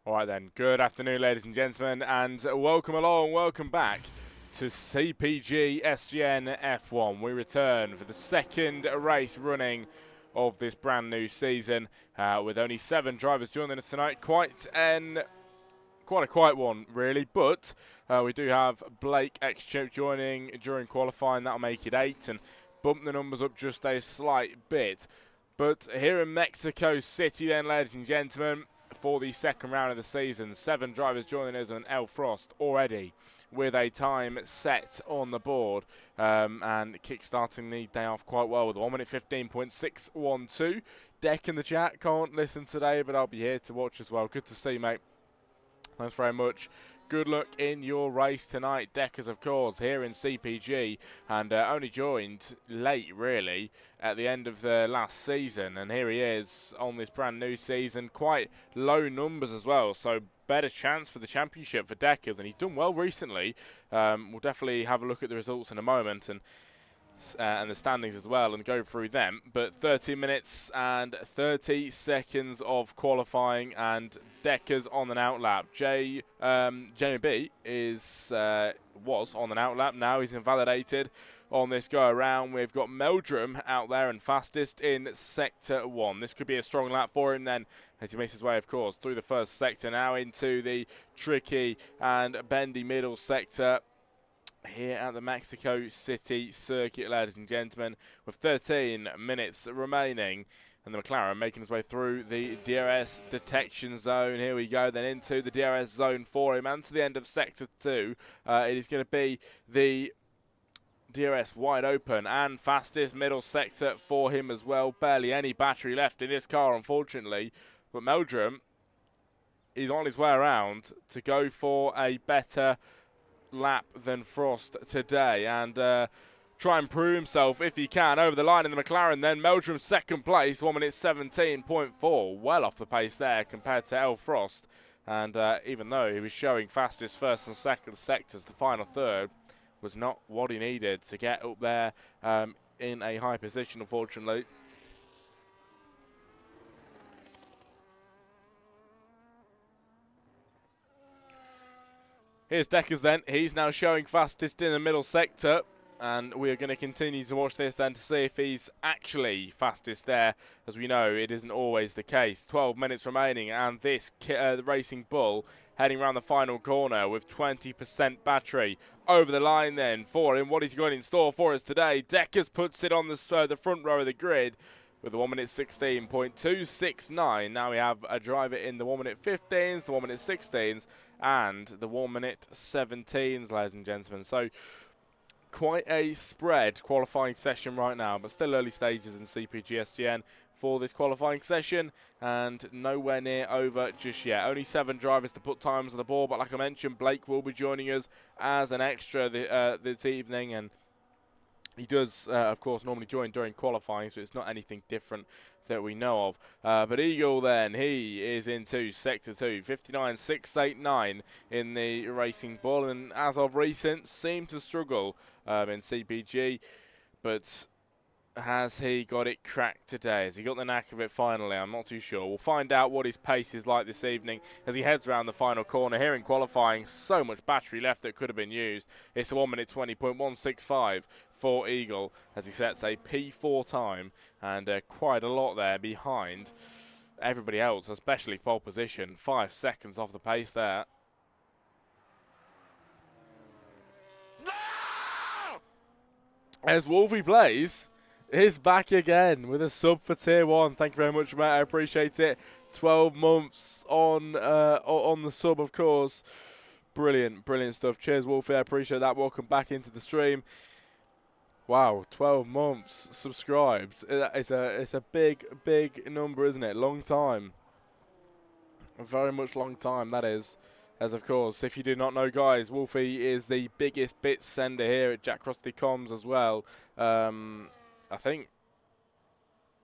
Alright then, good afternoon ladies and gentlemen, and welcome along, welcome back to CPG SGN F1. We return for the second race running of this brand new season, with only 7 drivers joining us tonight. Quite a quiet one really, but we do have Blake X-Chip joining during qualifying. That'll make it 8 and bump the numbers up just a slight bit. But here in Mexico City then, ladies and gentlemen, for the second round of the season, 7 drivers joining us on El Frost already with a time set on the board, and kick-starting the day off quite well with 1 minute 15.612. Deck in the chat, can't listen today, but I'll be here to watch as well. Good to see, mate. Thanks very much. Good luck in your race tonight. Deckers, of course, here in CPG, and only joined late, really, at the end of the last season. And here he is on this brand new season. Quite low numbers as well, so better chance for the championship for Deckers. And he's done well recently. We'll definitely have a look at the results in a moment and the standings as well and go through them. But 30 minutes and 30 seconds of qualifying, and Deckers on an outlap. Jamie B was on an outlap. Now he's invalidated on this go around. We've got Meldrum out there and fastest in sector 1. This could be a strong lap for him then, as he makes his way, of course, through the first sector, now into the tricky and bendy middle sector here at the Mexico City circuit, ladies and gentlemen, with 13 minutes remaining. And the McLaren making his way through the DRS detection zone. Here we go, then into the DRS zone for him, and to the end of sector 2. It is going to be the DRS wide open and fastest middle sector for him as well. Barely any battery left in this car, unfortunately. But Meldrum is on his way around to go for a better lap than Frost today, and try and prove himself if he can over the line in the McLaren. Then Meldrum second place, 1 minute 17.4, well off the pace there compared to El Frost. And even though he was showing fastest first and second sectors, the final third was not what he needed to get up there in a high position, unfortunately. Here's Deckers then. He's now showing fastest in the middle sector, and we are going to continue to watch this then to see if he's actually fastest there. As we know, it isn't always the case. 12 minutes remaining, and this Racing Bull heading around the final corner with 20% battery. Over the line then for him. What he's got in store for us today. Deckers puts it on the front row of the grid with a 1 minute 16.269. Now we have a driver in the 1 minute 15s, the 1 minute 16s, and the 1 minute 17s, ladies and gentlemen. So quite a spread qualifying session right now, but still early stages in CPG SGN for this qualifying session, and nowhere near over just yet. Only 7 drivers to put times on the board, but like I mentioned, Blake will be joining us as an extra this evening, and he does, of course, normally join during qualifying, so it's not anything different that we know of. But Eagle then, he is into Sector 2, 59.689 in the Racing Bull, and as of recent, seemed to struggle in CPG, but has he got it cracked today? Has he got the knack of it finally? I'm not too sure. We'll find out what his pace is like this evening as he heads around the final corner. Here in qualifying, so much battery left that could have been used. It's a 1 minute 20.165 for Eagle as he sets a P4 time, and quite a lot there behind everybody else, especially pole position. 5 seconds off the pace there. No! As Wolfie Blaze is back again with a sub for Tier 1. Thank you very much, mate. I appreciate it. 12 months on the sub, of course. Brilliant, brilliant stuff. Cheers, Wolfie. I appreciate that. Welcome back into the stream. Wow, 12 months subscribed. It's a big, big number, isn't it? Long time. A very much long time, that is. As of course, if you do not know, guys, Wolfie is the biggest bits sender here at Jack Crossley Comms as well. I think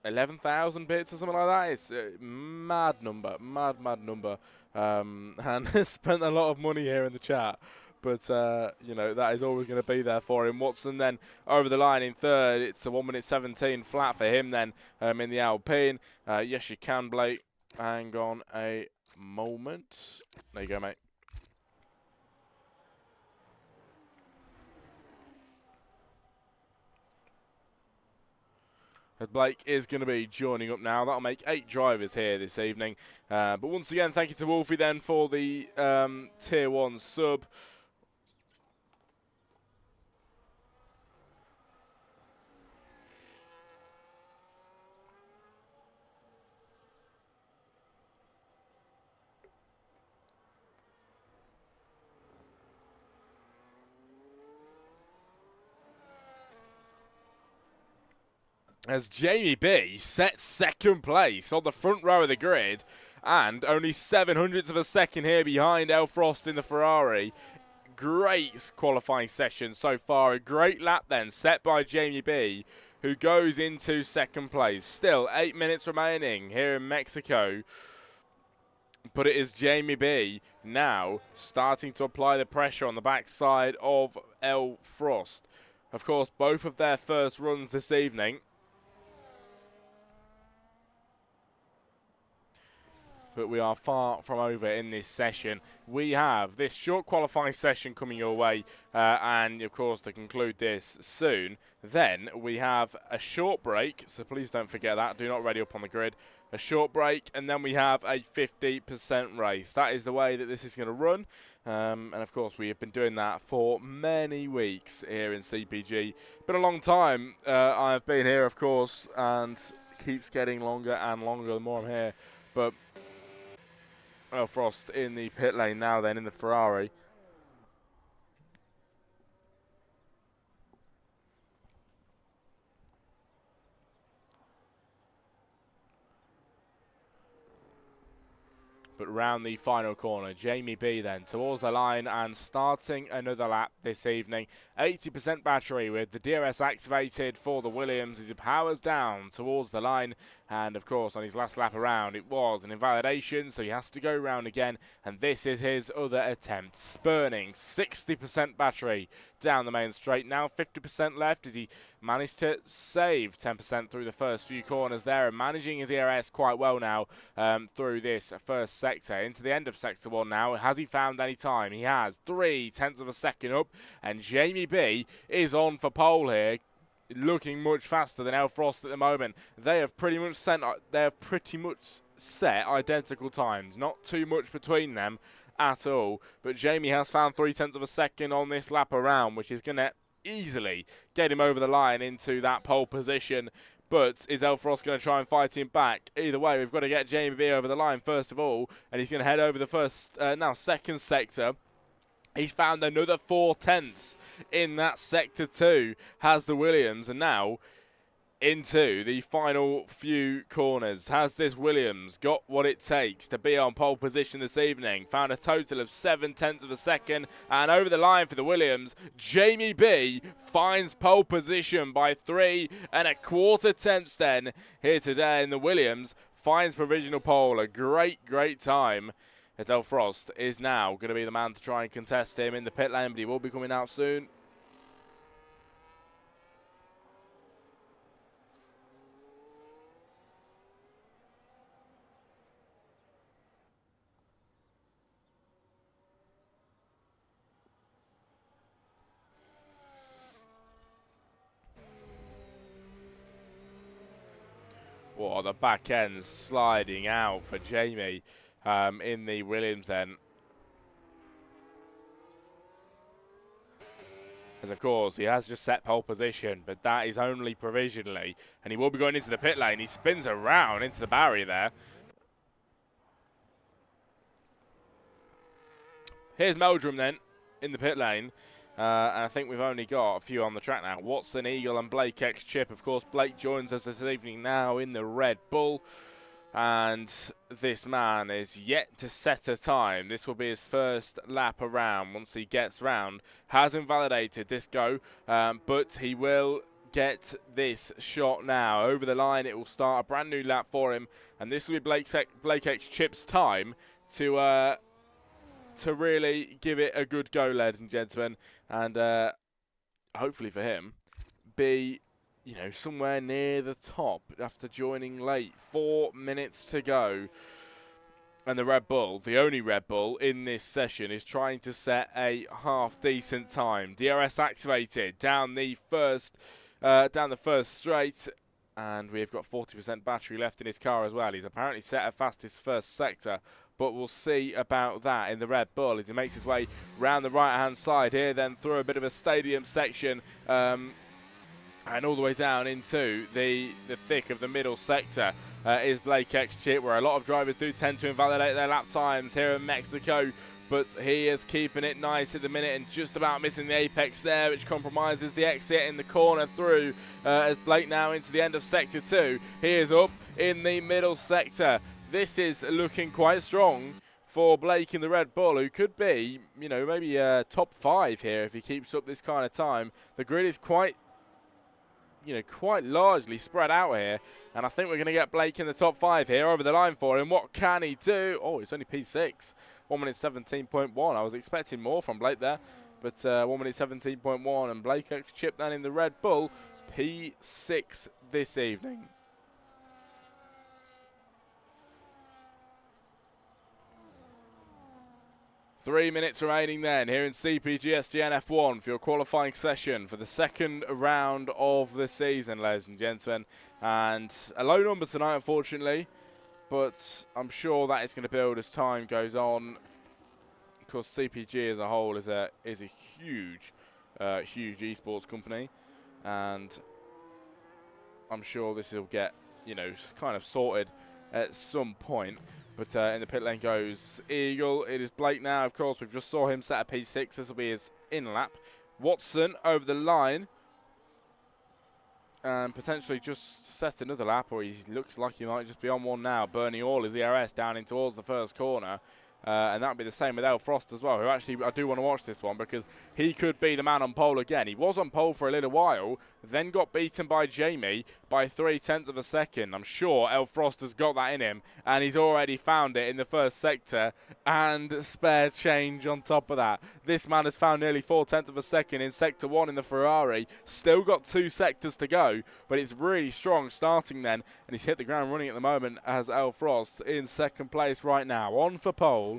11,000 bits or something like that. It's a mad number, mad number. And spent a lot of money here in the chat. But, you know, that is always going to be there for him. Watson then over the line in third. It's a 1 minute 17 flat for him then in the Alpine. Yes, you can, Blake. Hang on a moment. There you go, mate. As Blake is going to be joining up now. That'll make 8 drivers here this evening. But once again, thank you to Wolfie then for the Tier 1 sub. As Jamie B sets second place on the front row of the grid, and only 700ths of a second here behind El Frost in the Ferrari. Great qualifying session so far. A great lap then set by Jamie B, who goes into second place. Still 8 minutes remaining here in Mexico. But it is Jamie B now starting to apply the pressure on the backside of El Frost. Of course, both of their first runs this evening. But we are far from over in this session. We have this short qualifying session coming your way, and of course to conclude this soon, then we have a short break, so please don't forget that, do not ready up on the grid, a short break, and then we have a 50% race. That is the way that this is going to run, and of course we have been doing that for many weeks here in CPG. Been a long time I've been here, of course, and keeps getting longer and longer the more I'm here, but El Frost in the pit lane now then in the Ferrari. But round the final corner, Jamie B then towards the line and starting another lap this evening. 80% battery with the DRS activated for the Williams as he powers down towards the line. And of course, on his last lap around, it was an invalidation, so he has to go round again. And this is his other attempt, spurning 60% battery down the main straight. Now 50% left as he managed to save 10% through the first few corners there, and managing his ERS quite well now through this first sector. Into the end of sector 1 now. Has he found any time? He has. 0.3 of a second up, and Jamie B is on for pole here, looking much faster than El Frost at the moment. They have pretty much set identical times. Not too much between them at all. But Jamie has found 0.3 of a second on this lap around, which is going to easily get him over the line into that pole position. But is El Frost going to try and fight him back? Either way, we've got to get Jamie B over the line first of all, and he's going to head over the second sector. He's found another 0.4 in that sector 2, has the Williams, and now into the final few corners. Has this Williams got what it takes to be on pole position this evening? Found a total of 0.7 of a second, and over the line for the Williams, Jamie B finds pole position by 3.25 tenths then here today, and the Williams finds provisional pole. A great time, as El Frost is now going to be the man to try and contest him in the pit lane, but he will be coming out soon. Oh, the back end sliding out for Jamie in the Williams then. As of course, he has just set pole position, but that is only provisionally. And he will be going into the pit lane. He spins around into the barrier there. Here's Meldrum then in the pit lane. And I think we've only got a few on the track now. Watson, Eagle and Blake X Chip. Of course, Blake joins us this evening now in the Red Bull. And this man is yet to set a time. This will be his first lap around once he gets round. Has invalidated this go, but he will get this shot now. Over the line, it will start a brand new lap for him. And this will be Blake X Chip's time to really give it a good go, ladies and gentlemen. And hopefully for him, be somewhere near the top after joining late. 4 minutes to go. And the Red Bull, the only Red Bull in this session, is trying to set a half-decent time. DRS activated down the first straight, and we've got 40% battery left in his car as well. He's apparently set a fastest first sector, but we'll see about that in the Red Bull as he makes his way round the right-hand side here, then through a bit of a stadium section, and all the way down into the thick of the middle sector. Is Blake X Chip, where a lot of drivers do tend to invalidate their lap times here in Mexico, but he is keeping it nice at the minute and just about missing the apex there, which compromises the exit in the corner through as Blake now into the end of sector 2. He is up in the middle sector. This is looking quite strong for Blake in the Red Bull, who could be, you know, maybe top 5 here if he keeps up this kind of time. The grid is quite largely spread out here, and I think we're going to get Blake in the top 5 here over the line for him. What can he do? Oh, it's only P6, 1 minute 17.1. I was expecting more from Blake there, but 1 minute 17.1, and Blake Chip then in the Red Bull, P6 this evening. Three minutes remaining then here in CPG SGN F1 for your qualifying session for the second round of the season, ladies and gentlemen. And a low number tonight, unfortunately, but I'm sure that is going to build as time goes on. Of course, CPG as a whole is a huge esports company, and I'm sure this will get, you know, kind of sorted at some point. But in the pit lane goes Eagle. It is Blake now, of course. We've just saw him set a P6. This will be his in-lap. Watson over the line. And potentially just set another lap, or he looks like he might just be on one now. Burning all his ERS down in towards the first corner. And that would be the same with El Frost as well, who actually, I do want to watch this one because he could be the man on pole again. He was on pole for a little while, then got beaten by Jamie by 0.3 of a second. I'm sure El Frost has got that in him, and he's already found it in the first sector, and spare change on top of that. This man has found nearly 0.4 of a second in sector 1 in the Ferrari. Still got 2 sectors to go, but it's really strong starting then, and he's hit the ground running at the moment as El Frost in second place right now, on for pole.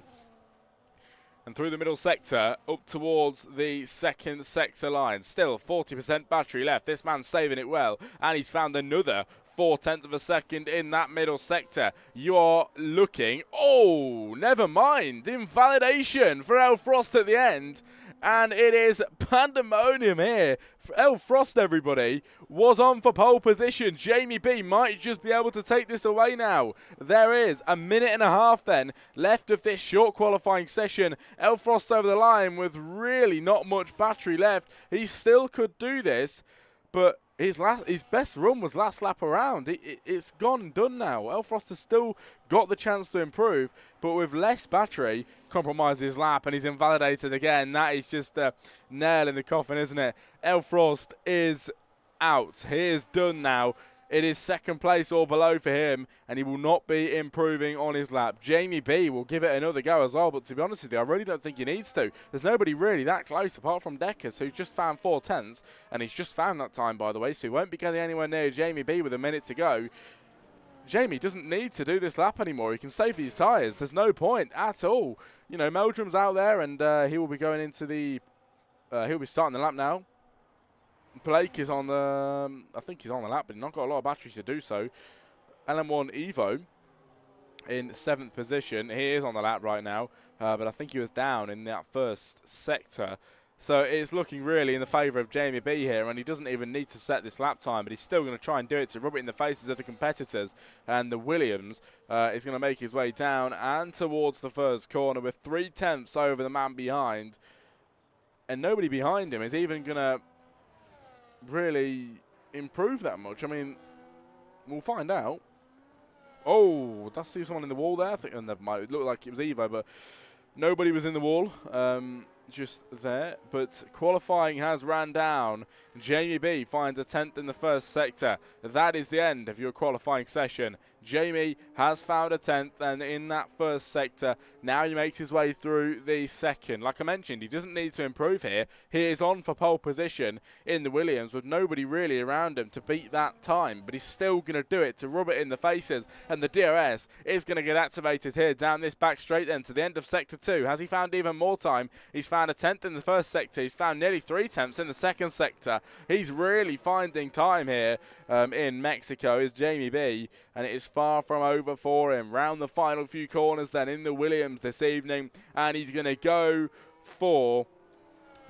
And through the middle sector, up towards the second sector line. Still 40% battery left. This man's saving it well. And he's found another 0.4 of a second in that middle sector. You are looking... Oh, never mind. Invalidation for El Frost at the end. And it is pandemonium here. El Frost, everybody, was on for pole position. Jamie B might just be able to take this away now. There is a minute and a half then left of this short qualifying session. El Frost over the line with really not much battery left. He still could do this, but his best run was last lap around. It's gone and done now. El Frost has still got the chance to improve, but with less battery, compromises his lap, and he's invalidated again. That is just a nail in the coffin, isn't it? El Frost is out. He is done now. It is second place or below for him, and he will not be improving on his lap. Jamie B will give it another go as well, but to be honest with you, I really don't think he needs to. There's nobody really that close apart from Deckers, who just found 0.4, and he's just found that time, by the way, so he won't be getting anywhere near Jamie B with a minute to go. Jamie doesn't need to do this lap anymore. He can save these tyres. There's no point at all. You know, Meldrum's out there, and he will be going into the... he'll be starting the lap now. Blake is on the... I think he's on the lap, but he's not got a lot of batteries to do so. LM1 Evo in 7th position. He is on the lap right now, but I think he was down in that first sector. So it's looking really in the favour of Jamie B here, and he doesn't even need to set this lap time, but he's still going to try and do it to rub it in the faces of the competitors. And the Williams is going to make his way down and towards the first corner with 0.3 over the man behind. And nobody behind him is even going to really improve that much. I mean, we'll find out. Oh, did I see someone in the wall there? I think it might look like it was Evo, but nobody was in the wall. just there, but qualifying has ran down. Jamie B finds a 10th in the first sector. That is the end of your qualifying session. Jamie has found a 10th, and in that first sector, now he makes his way through the second. Like I mentioned, he doesn't need to improve here. He is on for pole position in the Williams with nobody really around him to beat that time, but he's still going to do it to rub it in the faces, and the DRS is going to get activated here down this back straight then to the end of sector 2. Has he found even more time? He's found a 10th in the first sector. He's found nearly 3/10 in the second sector. He's really finding time here in Mexico is Jamie B, and it is far from over for him. Round the final few corners then in the Williams this evening, and he's going to go for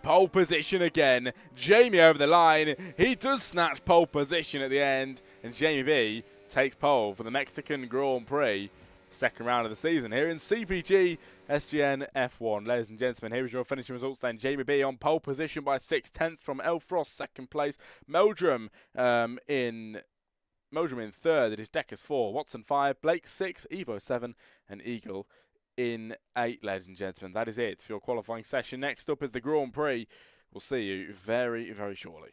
pole position again. Jamie over the line. He does snatch pole position at the end, and Jamie B takes pole for the Mexican Grand Prix. Second round of the season here in CPG SGN F1. Ladies and gentlemen, here is your finishing results then. Jamie B on pole position by 6/10 from Elfrost, second place. Meldrum in third. It is Deckers 4, Watson 5, Blake 6, Evo 7, and Eagle in 8, ladies and gentlemen. That is it for your qualifying session. Next up is the Grand Prix. We'll see you very, very shortly.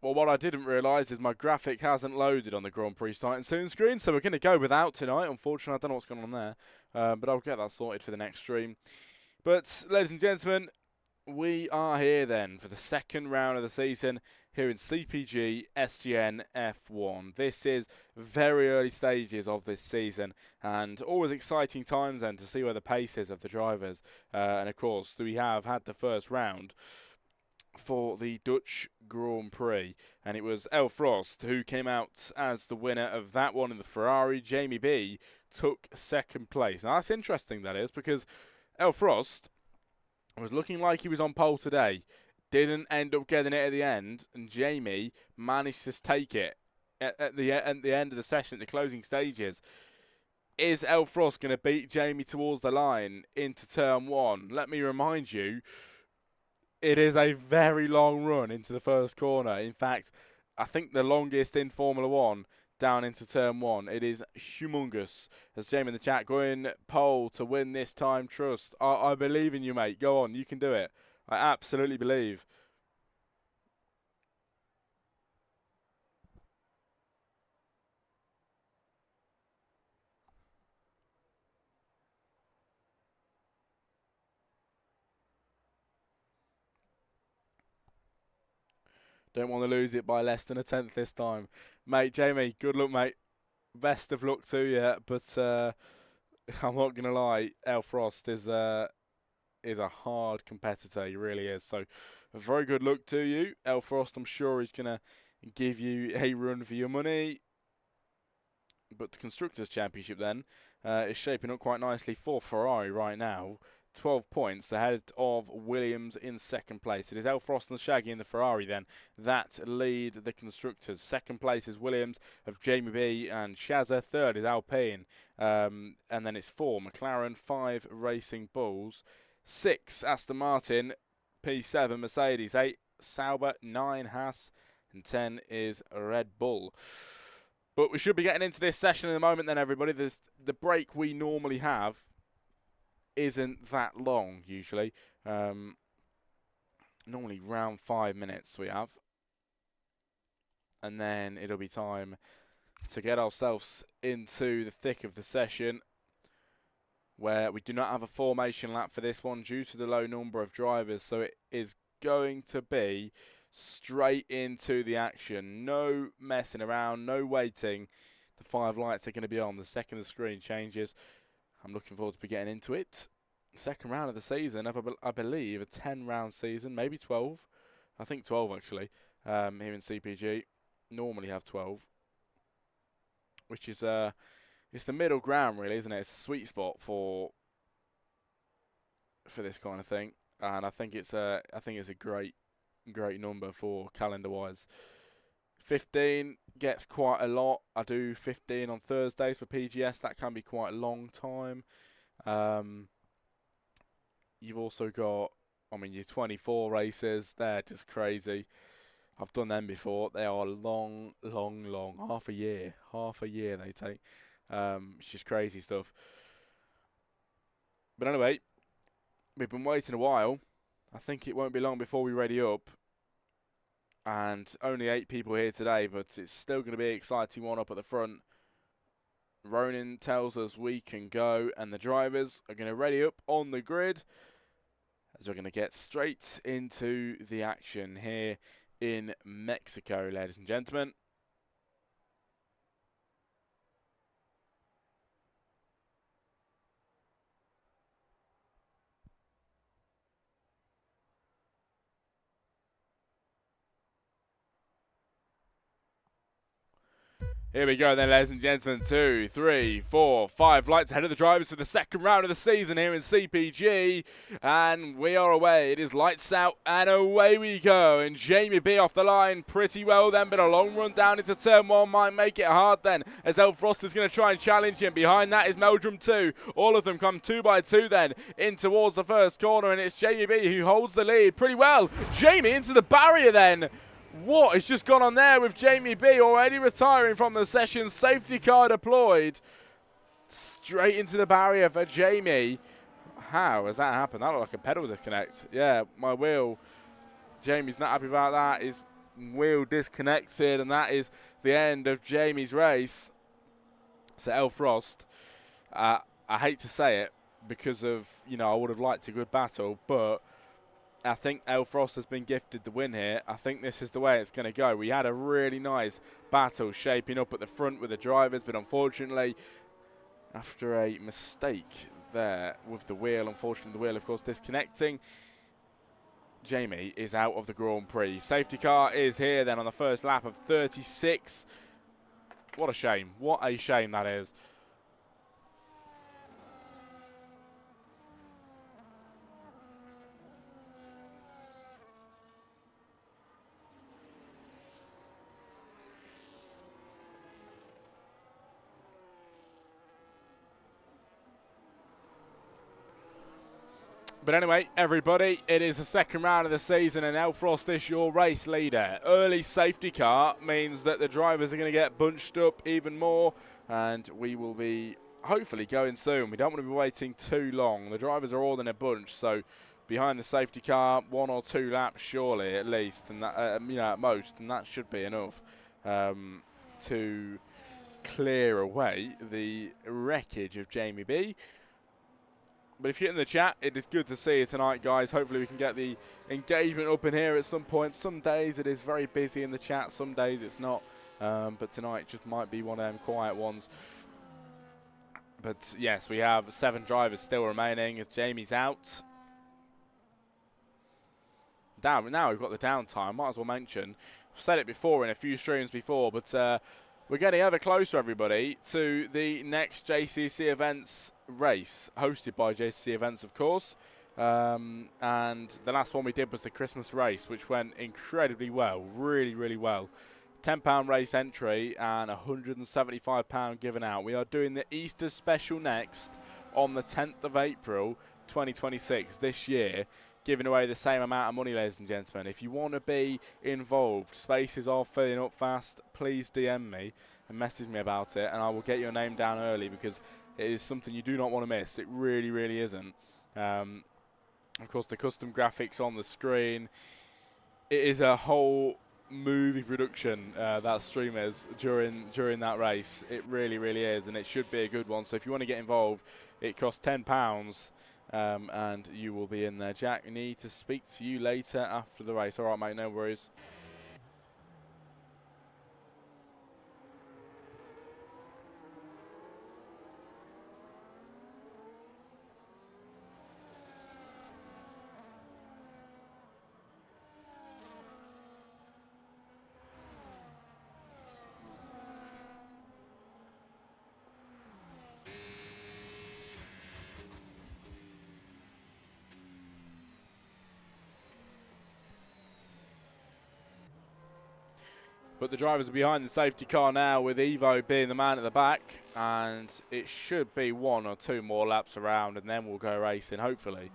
Well, what I didn't realise is my graphic hasn't loaded on the Grand Prix starting soon screen, so we're going to go without tonight. Unfortunately, I don't know what's going on there, but I'll get that sorted for the next stream. But, ladies and gentlemen, we are here then for the second round of the season here in CPG SGN F1. This is very early stages of this season, and always exciting times then to see where the pace is of the drivers. And of course, we have had the first round for the Dutch Grand Prix, and it was Elfrost who came out as the winner of that one in the Ferrari. Jamie B took second place. Now that's interesting, that is, because Elfrost was looking like he was on pole today, didn't end up getting it at the end, and Jamie managed to take it at the end of the session, at the closing stages. Is Elfrost going to beat Jamie towards the line into turn 1? Let me remind you, it is a very long run into the first corner. In fact, I think the longest in Formula 1 down into turn 1. It is humongous. As Jamie in the chat going pole to win this time, trust. I believe in you, mate. Go on, you can do it. I absolutely believe. Don't want to lose it by less than a 10th this time. Mate, Jamie, good luck, mate. Best of luck to you, but I'm not going to lie, Elfrost is a hard competitor. He really is. So, a very good luck to you. Elfrost, I'm sure he's going to give you a run for your money. But the Constructors' Championship then is shaping up quite nicely for Ferrari right now. 12 points ahead of Williams in second place. It is Elfrost and Shaggy in the Ferrari then that lead the Constructors. Second place is Williams of Jamie B and Shazza. Third is Alpine. And then it's 4 McLaren, 5 Racing Bulls, 6 Aston Martin, P7 Mercedes, 8 Sauber, 9 Haas, and 10 is Red Bull. But we should be getting into this session in a moment then, everybody. The break we normally have isn't that long, usually. Normally around 5 minutes we have. And then it'll be time to get ourselves into the thick of the session. where we do not have a formation lap for this one due to the low number of drivers. So it is going to be straight into the action. No messing around, no waiting. The 5 lights are going to be on the second the screen changes. I'm looking forward to getting into it. Second round of the season, I believe a 10-round season, maybe 12. I think 12 actually, here in CPG. Normally have 12, which is it's the middle ground really, isn't it? It's a sweet spot for this kind of thing, and I think it's a great number for calendar-wise. 15 gets quite a lot. I do 15 on Thursdays for PGS. That can be quite a long time. You've also got, I mean, your 24 races. They're just crazy. I've done them before. They are long. Half a year they take. It's just crazy stuff. But anyway, we've been waiting a while. I think it won't be long before we ready up. And only 8 people here today, but it's still going to be an exciting one up at the front. Ronan tells us we can go, and the drivers are going to ready up on the grid as we're going to get straight into the action here in Mexico, ladies and gentlemen. Here we go then, ladies and gentlemen. 2, 3, 4, 5 lights ahead of the drivers for the second round of the season here in CPG. And we are away. It is lights out and away we go. And Jamie B off the line pretty well then, but a long run down into turn 1 might make it hard then, as El Frost is going to try and challenge him. Behind that is Meldrum 2. All of them come 2 by 2 then in towards the first corner, and it's Jamie B who holds the lead pretty well. Jamie into the barrier then. What has just gone on there with Jamie B already retiring from the session? Safety car deployed. Straight into the barrier for Jamie. How has that happened? That looked like a pedal disconnect. Yeah, my wheel. Jamie's not happy about that. His wheel disconnected, and that is the end of Jamie's race. So El Frost, I hate to say it because of, you know, I would have liked a good battle, but I think El Frost has been gifted the win here. I think this is the way it's going to go. We had a really nice battle shaping up at the front with the drivers, but unfortunately, after a mistake there with the wheel, unfortunately the wheel, of course, disconnecting, Jamie is out of the Grand Prix. Safety car is here then on the first lap of 36. What a shame. What a shame that is. But anyway, everybody, it is the second round of the season, and El Frost is your race leader. Early safety car means that the drivers are going to get bunched up even more, and we will be hopefully going soon. We don't want to be waiting too long. The drivers are all in a bunch, so behind the safety car, 1 or 2 laps surely at least, and that, you know, at most, and that should be enough to clear away the wreckage of Jamie B. But if you're in the chat, it is good to see you tonight, guys. Hopefully we can get the engagement up in here at some point. Some days it is very busy in the chat, some days it's not. But tonight just might be one of them quiet ones. But yes, we have 7 drivers still remaining as Jamie's out. Now we've got the downtime, might as well mention. I've said it before in a few streams before, but we're getting ever closer, everybody, to the next JCC Events race, hosted by JCC Events, of course. And the last one we did was the Christmas race, which went incredibly well, really, really well. £10 race entry and £175 given out. We are doing the Easter special next on the 10th of April, 2026, this year, giving away the same amount of money, ladies and gentlemen. If you want to be involved, spaces are filling up fast, please DM me and message me about it, and I will get your name down early because it is something you do not want to miss. It really, really isn't. Of course, the custom graphics on the screen. It is a whole movie production that stream is during that race. It really, really is, and it should be a good one. So if you want to get involved, it costs £10, and you will be in there. Jack, I need to speak to you later after the race. All right, mate, no worries. But the drivers are behind the safety car now, with Evo being the man at the back, and it should be 1 or 2 more laps around, and then we'll go racing, hopefully.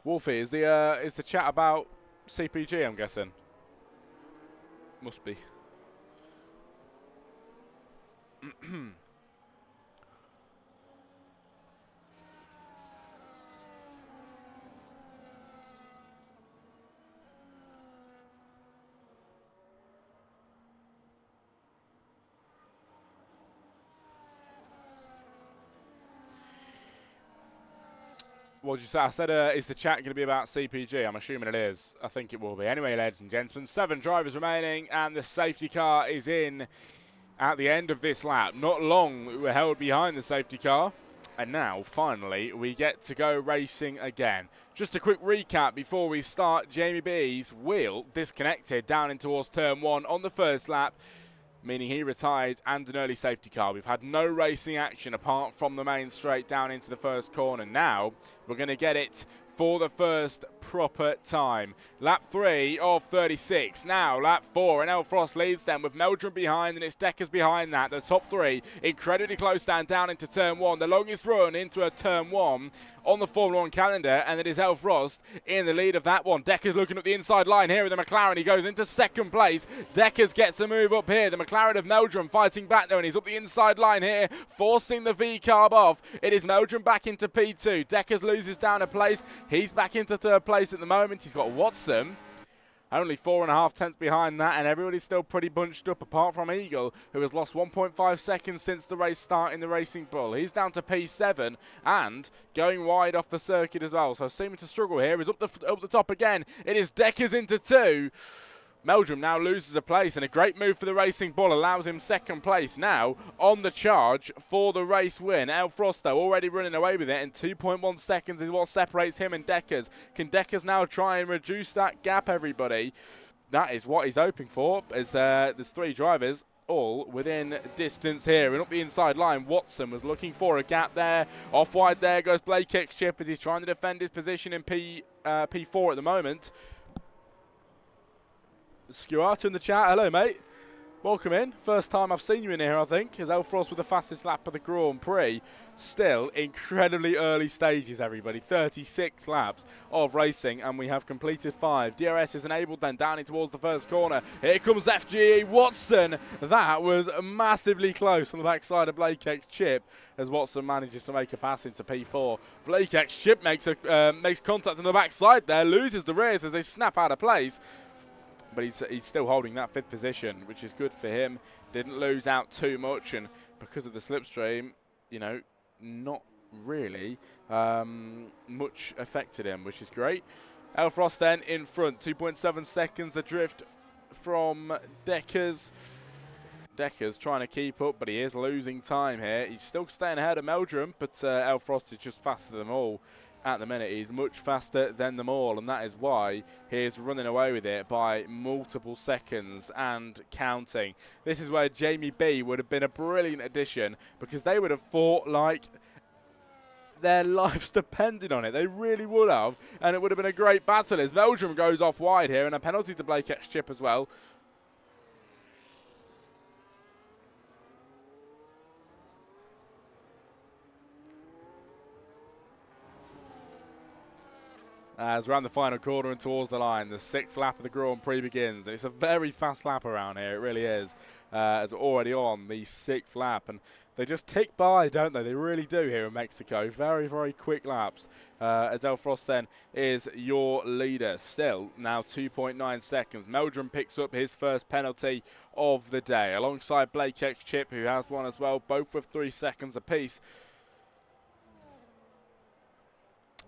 Wolfie, is the chat about CPG, I'm guessing? Must be. What did you say? I said, is the chat going to be about CPG? I'm assuming it is. I think it will be. Anyway, ladies and gentlemen, 7 drivers remaining, and the safety car is in at the end of this lap. Not long we were held behind the safety car, and now, finally, we get to go racing again. Just a quick recap before we start. Jamie B's wheel disconnected down in towards turn 1 on the first lap, meaning he retired, and an early safety car. We've had no racing action apart from the main straight down into the first corner. Now we're going to get it for the first proper time. Lap 3 of 36. Now lap 4, and Elfrost leads them with Meldrum behind, and it's Deckers behind that. The top 3 incredibly close down into turn 1. The longest run into a turn 1 on the Formula 1 calendar, and it is Elfrost in the lead of that one. Deckers looking at the inside line here with the McLaren. He goes into second place. Deckers gets a move up here. The McLaren of Meldrum fighting back though, and he's up the inside line here, forcing the V-carb off. It is Meldrum back into P2. Deckers loses down a place. He's back into third place at the moment. He's got Watson only 4.5 tenths behind that, and everybody's still pretty bunched up apart from Eagle, who has lost 1.5 seconds since the race start in the Racing Bull. He's down to P7 and going wide off the circuit as well, so seeming to struggle here. He's up the top again. It is Deckers into 2. Meldrum now loses a place, and a great move for the Racing Bull allows him second place. Now on the charge for the race win. Elfrost though already running away with it, and 2.1 seconds is what separates him and Deckers. Can Deckers now try and reduce that gap, everybody? That is what he's hoping for, as there's 3 drivers all within distance here. And up the inside line, Watson was looking for a gap there. Off wide there goes Blake Chip as he's trying to defend his position in P4 at the moment. Stuart in the chat. Hello, mate. Welcome in. First time I've seen you in here, I think. Is Elfrost with the fastest lap of the Grand Prix. Still incredibly early stages, everybody. 36 laps of racing, and we have completed 5. DRS is enabled then down in towards the first corner. Here comes FGE Watson. That was massively close on the backside of Blake Chip, as Watson manages to make a pass into P4. Blake Chip makes contact on the backside there, loses the rears as they snap out of place. But he's still holding that 5th position, which is good for him. Didn't lose out too much, and because of the slipstream, you know, not really much affected him, which is great. Elfrost then in front, 2.7 seconds the drift from Deckers. Deckers trying to keep up, but he is losing time here. He's still staying ahead of Meldrum, but Elfrost is just faster than them all. At the minute, he's much faster than them all, and that is why he's running away with it by multiple seconds and counting. This is where Jamie B would have been a brilliant addition, because they would have fought like their lives depended on it. They really would have, and it would have been a great battle as Meldrum goes off wide here, and a penalty to Blake Chip as well. As we're around the final corner and towards the line, the 6th lap of the Grand Prix begins. And it's a very fast lap around here, it really is. As we're already on the 6th lap. And they just tick by, don't they? They really do here in Mexico. Very, very quick laps. As Elfrost then is your leader. Still, now 2.9 seconds. Meldrum picks up his first penalty of the day. Alongside Blake X Chip, who has one as well. Both with 3 seconds apiece.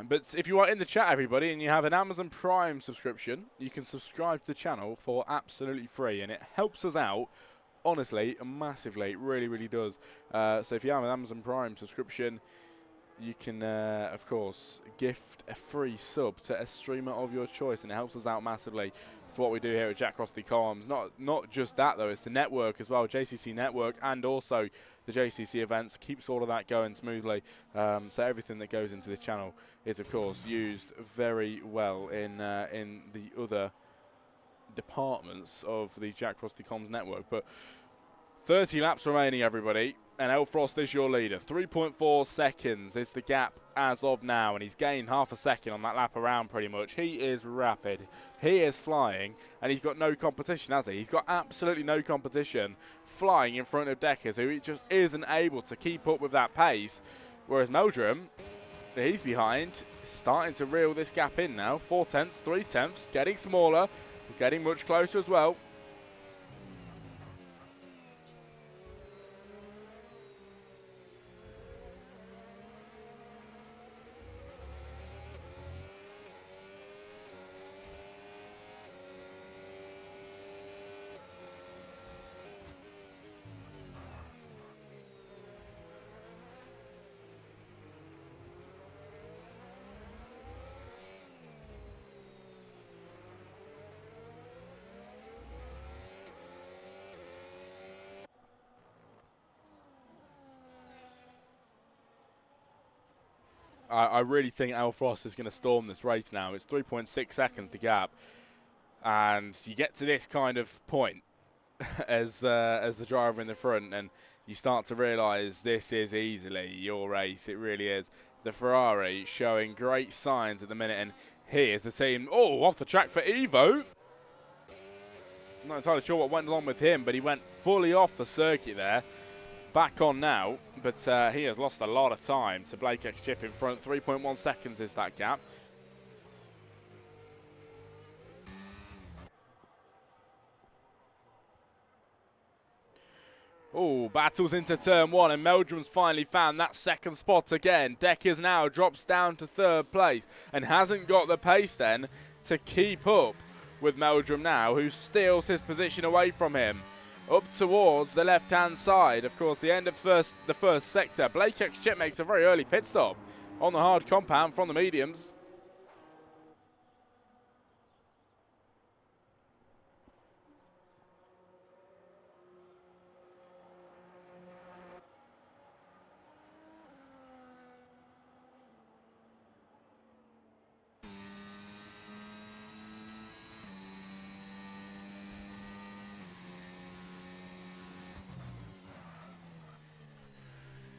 But if you are in the chat, everybody, and you have an Amazon Prime subscription, you can subscribe to the channel for absolutely free. And it helps us out, honestly, massively. It really, really does. So if you have an Amazon Prime subscription, you can, of course, gift a free sub to a streamer of your choice. And it helps us out massively for what we do here at Jack Crossley Comms. Not just that, though. It's the network as well, JCC Network, and also the JCC events. Keeps all of that going smoothly. So everything that goes into this channel is, of course, used very well in the other departments of the Jack Crossley Comms network. But 30 laps remaining, everybody, and Elfrost is your leader. 3.4 seconds is the gap as of now, and he's gained half a second on that lap around pretty much. He is rapid. He is flying, and he's got no competition, has he? He's got absolutely no competition flying in front of Deckers, who just isn't able to keep up with that pace, whereas Meldrum, he's behind, starting to reel this gap in now. 4 tenths, 3 tenths, getting smaller, getting much closer as well. I really think Elfrost is going to storm this race now. It's 3.6 seconds the gap, and you get to this kind of point as the driver in the front, and you start to realise this is easily your race. It really is. The Ferrari showing great signs at the minute, and here's the team. Oh, off the track for Evo. I'm not entirely sure what went along with him, but he went fully off the circuit there. Back on now, but he has lost a lot of time to Blake X Chip in front. 3.1 seconds is that gap. Oh, battles into turn 1, and Meldrum's finally found that second spot again. Deckers now drops down to 3rd place and hasn't got the pace then to keep up with Meldrum now, who steals his position away from him. Up towards the left-hand side, of course, the end of the first sector. Blake X Chip makes a very early pit stop on the hard compound from the mediums.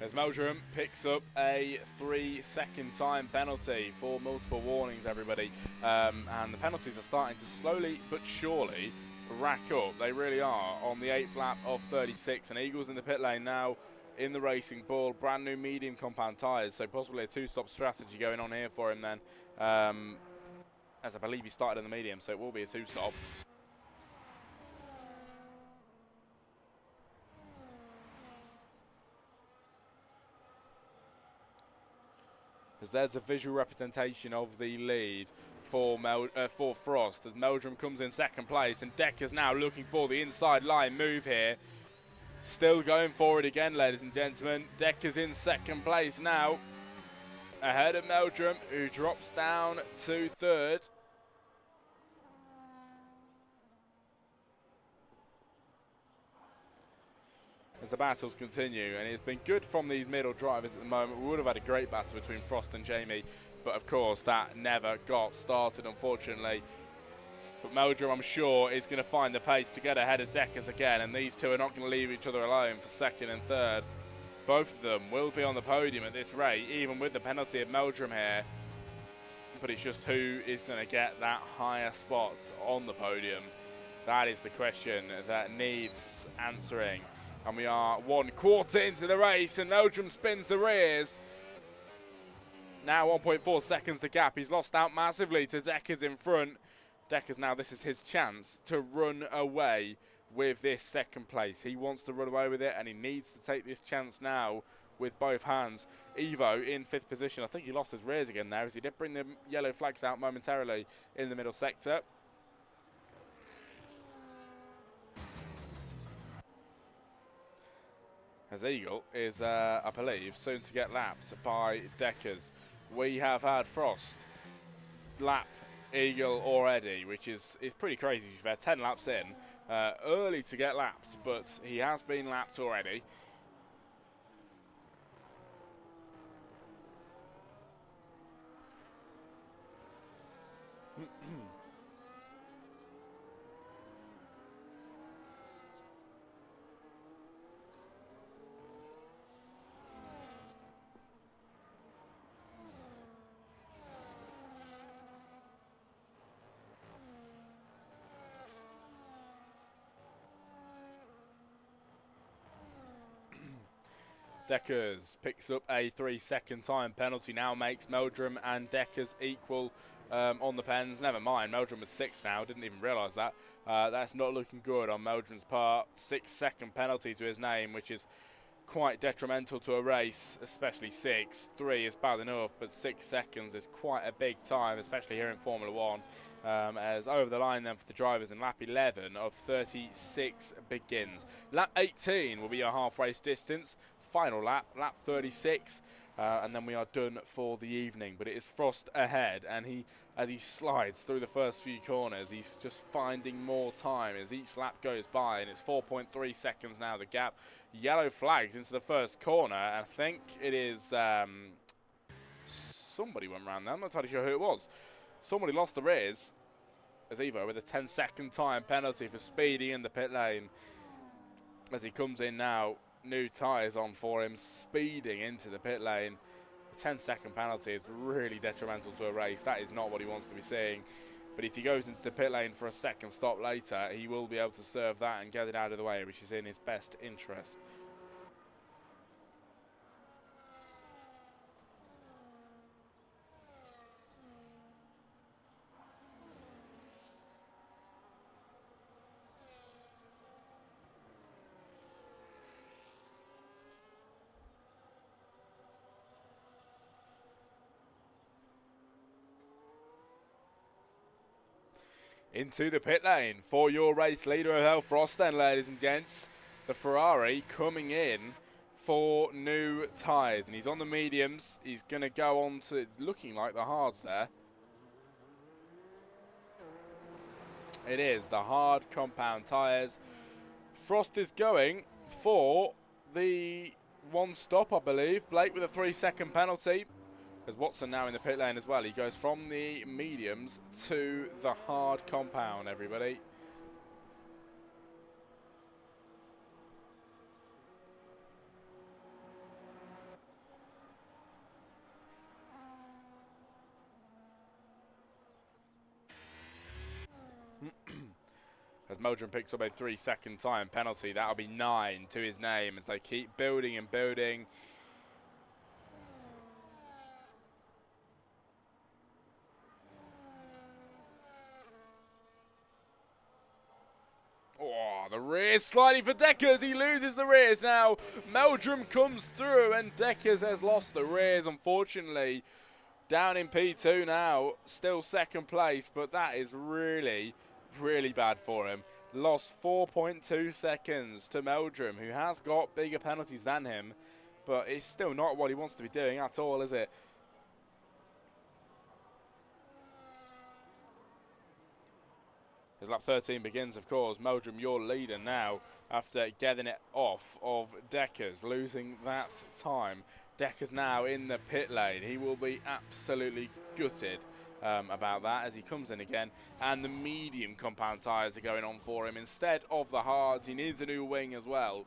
As Meldrum picks up a 3-second time penalty for multiple warnings, everybody. And the penalties are starting to slowly but surely rack up. They really are on the 8th lap of 36. And Eagles in the pit lane now in the Racing Bull. Brand new medium compound tyres, so possibly a 2-stop strategy going on here for him then. As I believe he started in the medium, so it will be a 2-stop. As there's a visual representation of the lead for Frost, as Meldrum comes in 2nd place, and Decker's now looking for the inside line move here. Still going forward again, ladies and gentlemen. Decker's in 2nd place now, ahead of Meldrum, who drops down to 3rd. As the battles continue, and it's been good from these middle drivers at the moment. We would have had a great battle between Frost and Jamie, but of course that never got started, unfortunately. But Meldrum, I'm sure, is going to find the pace to get ahead of Deckers again, and these two are not going to leave each other alone for 2nd and 3rd. Both of them will be on the podium at this rate, even with the penalty of Meldrum here. but it's just who is going to get that higher spot on the podium. That is the question that needs answering. And we are 1/4 into the race, and Meldrum spins the rears. Now 1.4 seconds the gap. He's lost out massively to Deckers in front. Deckers now, this is his chance to run away with this second place. He wants to run away with it, and he needs to take this chance now with both hands. Evo in 5th position. I think he lost his rears again there, as he did bring the yellow flags out momentarily in the middle sector. As Eagle is, I believe, soon to get lapped by Deckers. We have had Frost lap Eagle already, which is pretty crazy. We've had 10 laps in, early to get lapped, but he has been lapped already. Deckers picks up a 3-second time penalty, now makes Meldrum and Deckers equal on the pens. Never mind, Meldrum was 6 now, didn't even realise that. That's not looking good on Meldrum's part. 6-second penalty to his name, which is quite detrimental to a race, especially 6. 3 is bad enough, but 6 seconds is quite a big time, especially here in Formula 1. As over the line then for the drivers, and lap 11 of 36 begins. Lap 18 will be our half race distance. Final lap, lap 36, and then we are done for the evening. But it is Frost ahead, and as he slides through the first few corners, he's just finding more time as each lap goes by, and it's 4.3 seconds now the gap. Yellow flags into the first corner, and I think it is somebody went round there. I'm not entirely sure who it was. Somebody lost the rears as Evo with a 10-second time penalty for speeding in the pit lane. As he comes in now, new tyres on for him, speeding into the pit lane. A 10-second penalty is really detrimental to a race. That is not what he wants to be seeing. But if he goes into the pit lane for a second stop later, he will be able to serve that and get it out of the way, which is in his best interest. Into the pit lane for your race leader of Hell Frost then, ladies and gents. The Ferrari coming in for new tyres. And he's on the mediums. He's going to go on to looking like the hards there. It is the hard compound tyres. Frost is going for the one stop, I believe. Blake with a 3-second penalty. As Watson now in the pit lane as well. He goes from the mediums to the hard compound, everybody. As Meldrum picks up a 3-second time penalty, that'll be 9 to his name as they keep building and building. Oh, the rears sliding for Deckers. He loses the rears now. Meldrum comes through and Deckers has lost the rears, unfortunately. Down in P2 now, still second place, but that is really, really bad for him. Lost 4.2 seconds to Meldrum, who has got bigger penalties than him, but it's still not what he wants to be doing at all, is it? As lap 13 begins, of course, Meldrum your leader now after getting it off of Deckers, losing that time. Deckers now in the pit lane. He will be absolutely gutted about that as he comes in again. And the medium compound tyres are going on for him instead of the hards. He needs a new wing as well.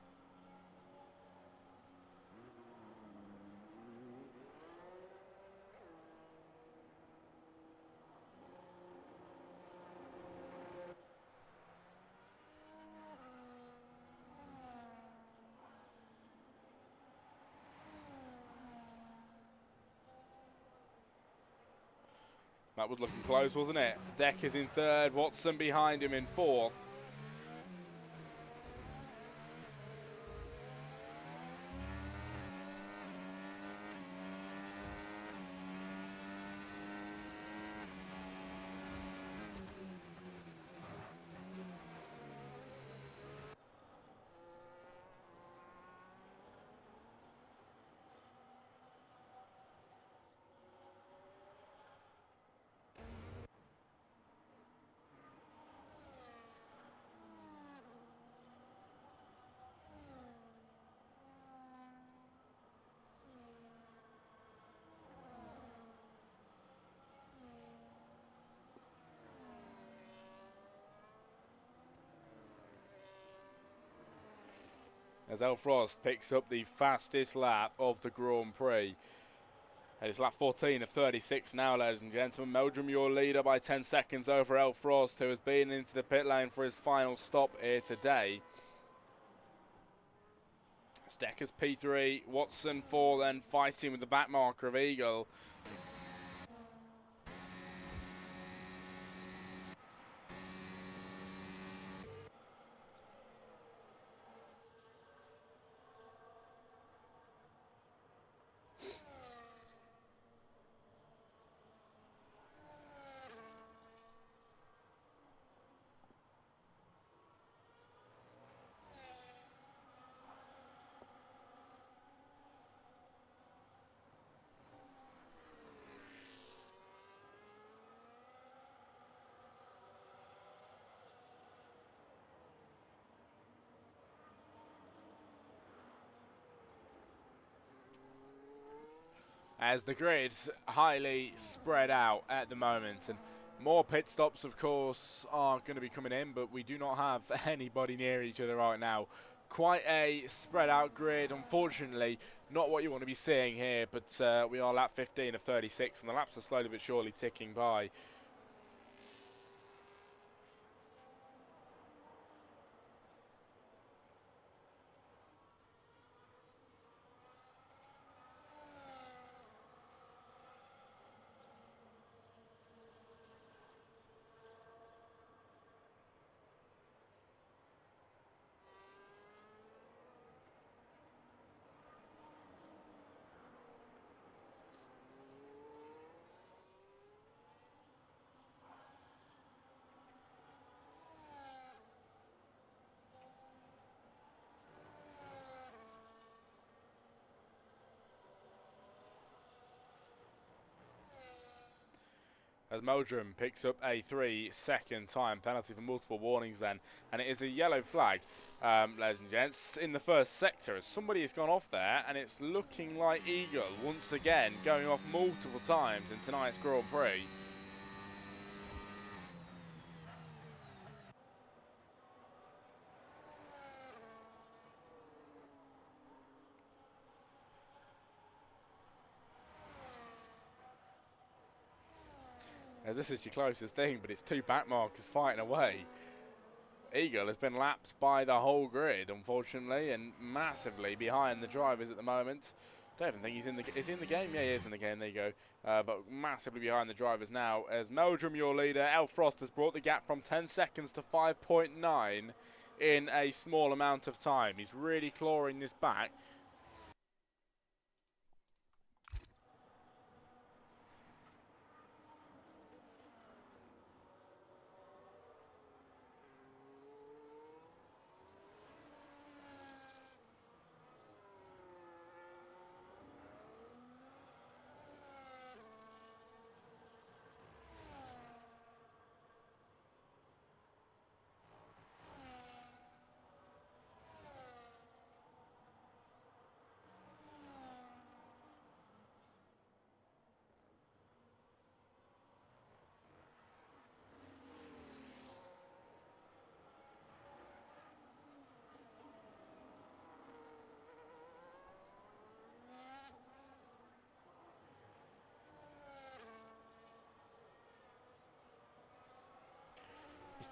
That was looking close, wasn't it? Deck is in third, Watson behind him in fourth. As Elfrost picks up the fastest lap of the Grand Prix. And it's lap 14 of 36 now, ladies and gentlemen. Meldrum, your leader by 10 seconds over Elfrost, who has been into the pit lane for his final stop here today. Steckers P3, Watson 4, then fighting with the back marker of Eagle. As the grid's highly spread out at the moment, and more pit stops of course are going to be coming in, but we do not have anybody near each other right now. Quite a spread out grid, unfortunately not what you want to be seeing here, but we are lap 15 of 36 and the laps are slowly but surely ticking by. As Meldrum picks up a 3-second time penalty for multiple warnings then, and it is a yellow flag, ladies and gents, in the first sector as somebody has gone off there, and it's looking like Eagle once again going off multiple times in tonight's Grand Prix. As this is your closest thing, but it's two back markers fighting away. Eagle has been lapped by the whole grid, unfortunately, and massively behind the drivers at the moment. Don't even think he's in the game. Yeah, he is in the game. There you go. But massively behind the drivers now. As Meldrum, your leader, Elfrost has brought the gap from 10 seconds to 5.9 in a small amount of time. He's really clawing this back.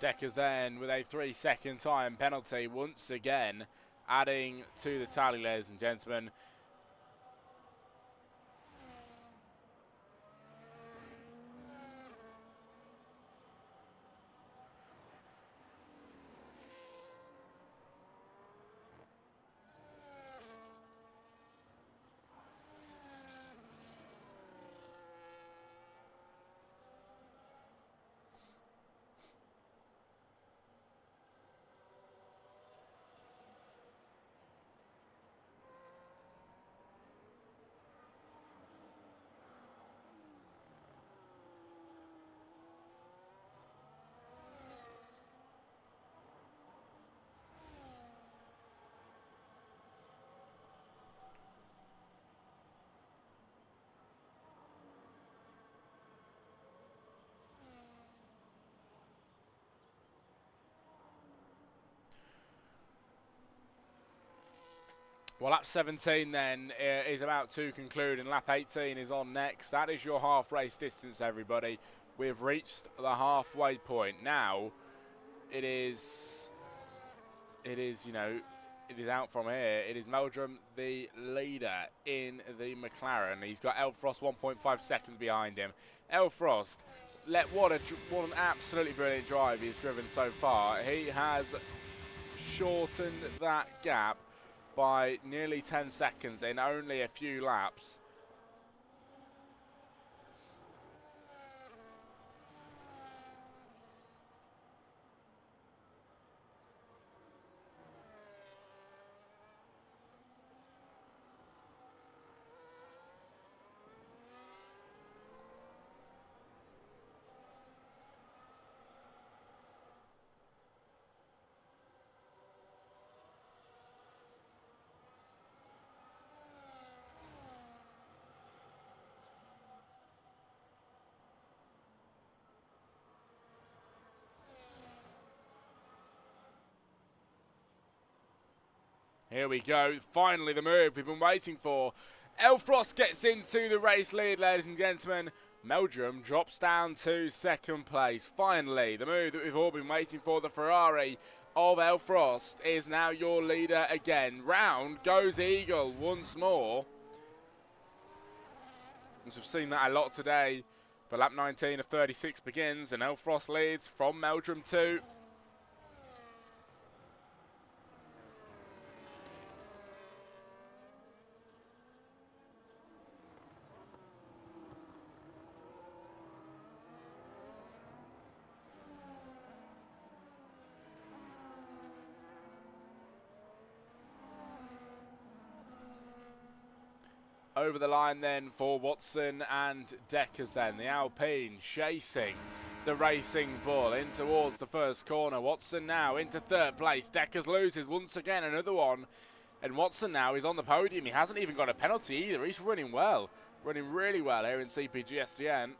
Deckers then with a 3-second time penalty once again, adding to the tally, ladies and gentlemen. Well, lap 17 then is about to conclude, and lap 18 is on next. That is your half race distance, everybody. We've reached the halfway point. Now, it is, you know, it is out from here. It is Meldrum, the leader in the McLaren. He's got Elfrost 1.5 seconds behind him. Elfrost, what an absolutely brilliant drive he's driven so far. He has shortened that gap by nearly 10 seconds in only a few laps. Here we go, finally the move we've been waiting for. Elfrost gets into the race lead, ladies and gentlemen. Meldrum drops down to second place. Finally, the move that we've all been waiting for, the Ferrari of Elfrost, is now your leader again. Round goes Eagle once more. As we've seen that a lot today, but lap 19 of 36 begins, and Elfrost leads from Meldrum 2. Over the line then for Watson and Deckers then. The Alpine chasing the Racing Bull in towards the first corner. Watson now into third place. Deckers loses once again, another one. And Watson now is on the podium. He hasn't even got a penalty either. He's running well. Running really well here in CPG SGN.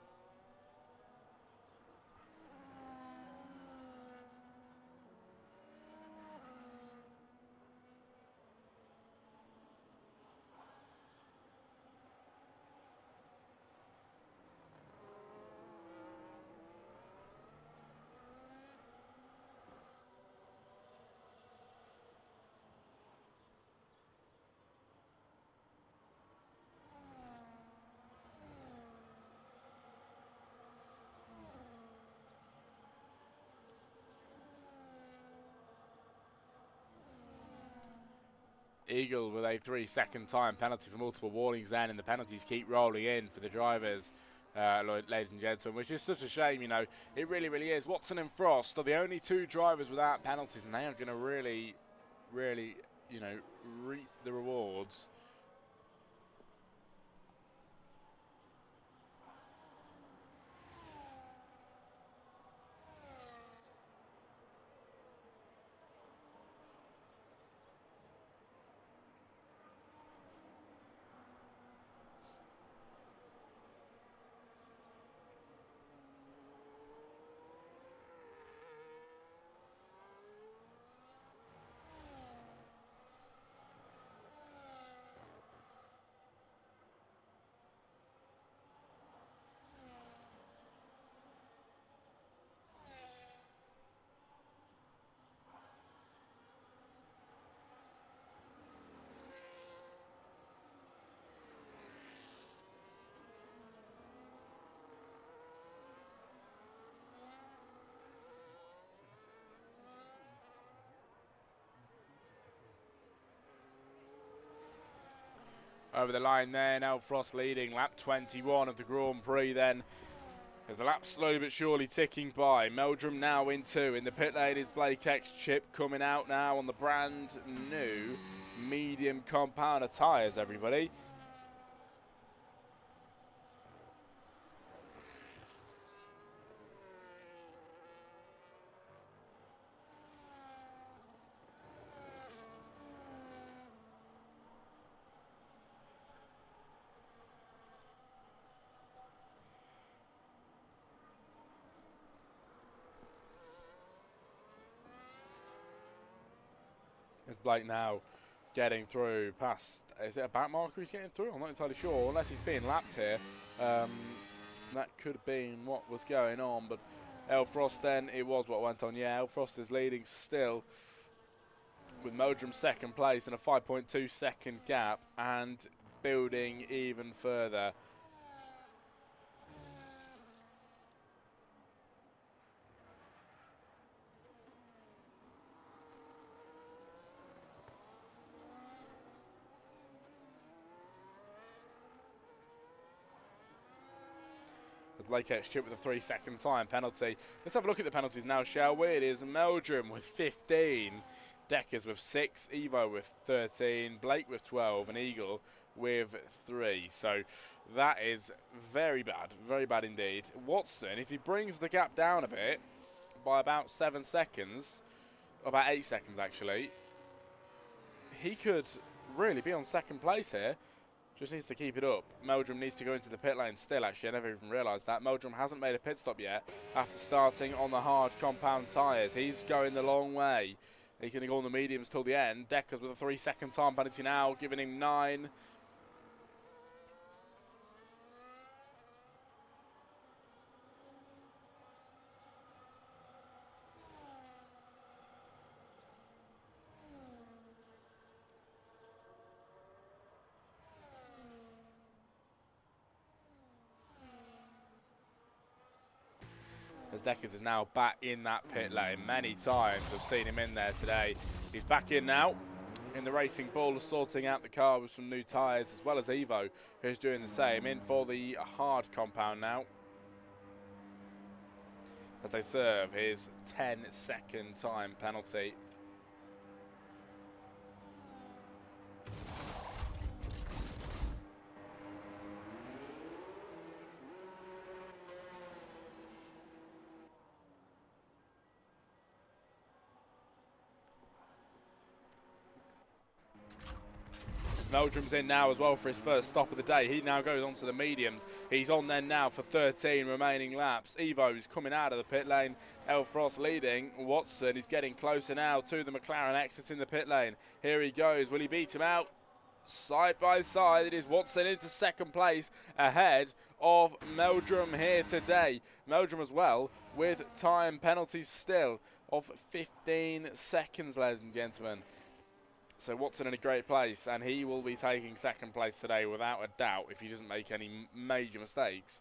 Eagle with a 3-second time penalty for multiple warnings then, and the penalties keep rolling in for the drivers, ladies and gentlemen, which is such a shame, you know. It really, really is. Watson and Frost are the only two drivers without penalties, and they are going to really, really, you know, reap the rewards. Over the line there, now Frost leading, lap 21 of the Grand Prix then. As the lap's slowly but surely ticking by. Meldrum now in two. In the pit lane is Blake X Chip coming out now on the brand new medium compounder tyres, everybody. As Blake now getting through past, is it a back marker he's getting through? I'm not entirely sure, unless he's being lapped here. That could have been what was going on, but Elfrost then, it was what went on. Yeah, Elfrost is leading still with Meldrum second place and a 5.2 second gap, and building even further. Blake chipped with a 3-second time penalty. Let's have a look at the penalties now, shall we? It is Meldrum with 15, Deckers with 6, Evo with 13, Blake with 12, and Eagle with 3. So that is very bad indeed. Watson, if he brings the gap down a bit by about 7 seconds, about 8 seconds actually, he could really be on second place here. Just needs to keep it up. Meldrum needs to go into the pit lane still, actually. I never even realised that. Meldrum hasn't made a pit stop yet after starting on the hard compound tyres. He's going the long way. He's going to go on the mediums till the end. Deckers with a 3-second time penalty now, giving him 9. As Deckers is now back in that pit lane. Many times I've seen him in there today. He's back in now in the Racing Bull, sorting out the car with some new tyres, as well as Evo, who's doing the same. In for the hard compound now, as they serve his 10-second time penalty. Meldrum's in now as well for his first stop of the day. He now goes on to the mediums. He's on there now for 13 remaining laps. Evo's coming out of the pit lane. Elfrost leading. Watson is getting closer now to the McLaren exiting the pit lane. Here he goes. Will he beat him out? Side by side, it is Watson into second place ahead of Meldrum here today. Meldrum as well with time penalties still of 15 seconds, ladies and gentlemen. So Watson in a great place, and he will be taking second place today without a doubt if he doesn't make any major mistakes.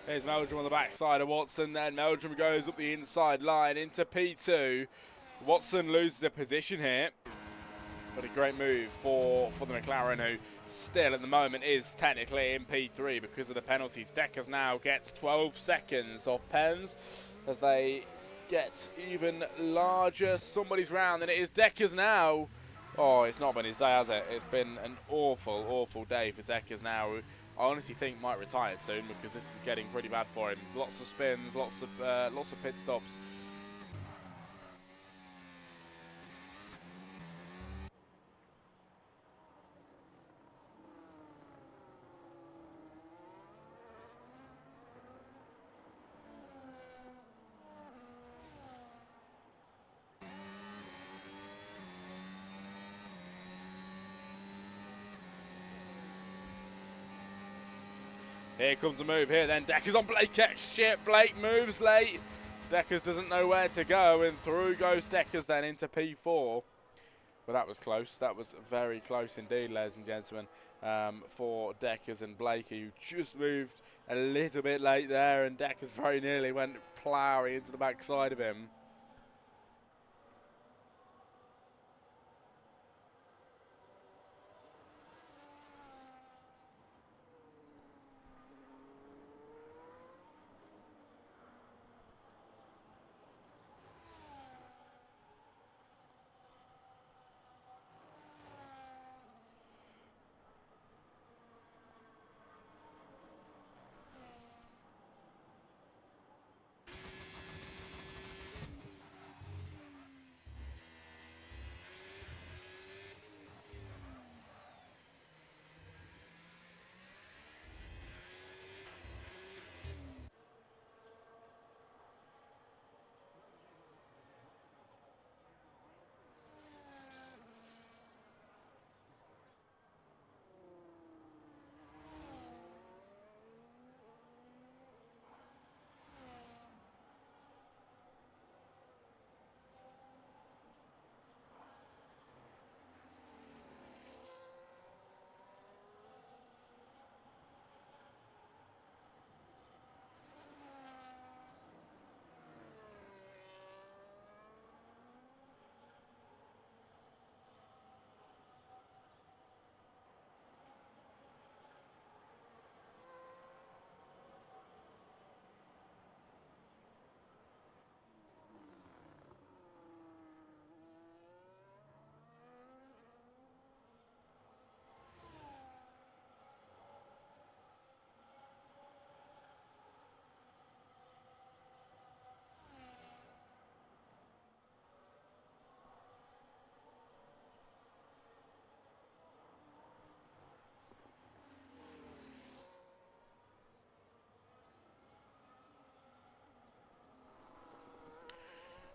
There's Meldrum on the backside of Watson, then Meldrum goes up the inside line into P2. Watson loses a position here, but a great move for the McLaren, who still at the moment is technically in P3 because of the penalties. Deckers now gets 12 seconds off Pens as they get even larger. Somebody's round, and it is Deckers now. Oh, it's not been his day, has it? It's been an awful, awful day for Deckers now. I honestly think might retire soon because this is getting pretty bad for him. Lots of spins, lots of pit stops. Here comes a move here then. Deckers on Blake X chip. Blake moves late. Deckers doesn't know where to go, and through goes Deckers then into P4. But that was close. That was very close indeed, ladies and gentlemen, for Deckers and Blakey, who just moved a little bit late there, and Deckers very nearly went ploughing into the backside of him.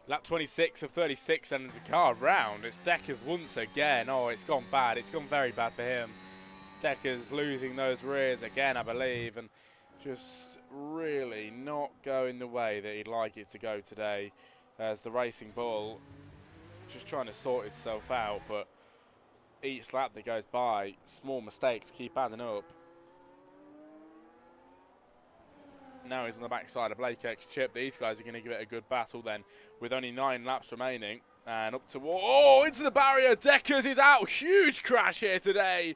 Lap 26 of 36 and it's a car round. It's Deckers once again. Oh, it's gone bad. It's gone very bad for him. Deckers losing those rears again, I believe, and just really not going the way that he'd like it to go today, as the Racing Bull just trying to sort itself out. But each lap that goes by, small mistakes keep adding up. Now he's on the backside of Blake X Chip. These guys are going to give it a good battle then, with only 9 laps remaining. And up to, oh, into the barrier. Deckers is out. Huge crash here today.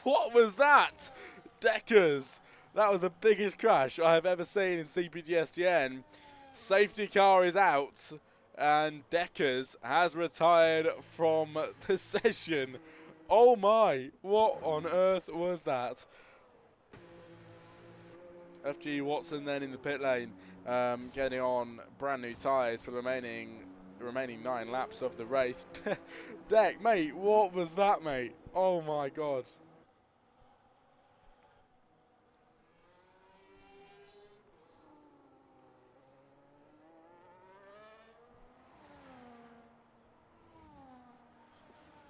What was that? Deckers. That was the biggest crash I have ever seen in CPG SGN. Safety car is out, and Deckers has retired from the session. Oh my, what on earth was that? FG Watson then in the pit lane, getting on brand new tyres for the remaining 9 laps of the race. Deck, mate, what was that, mate? Oh my god.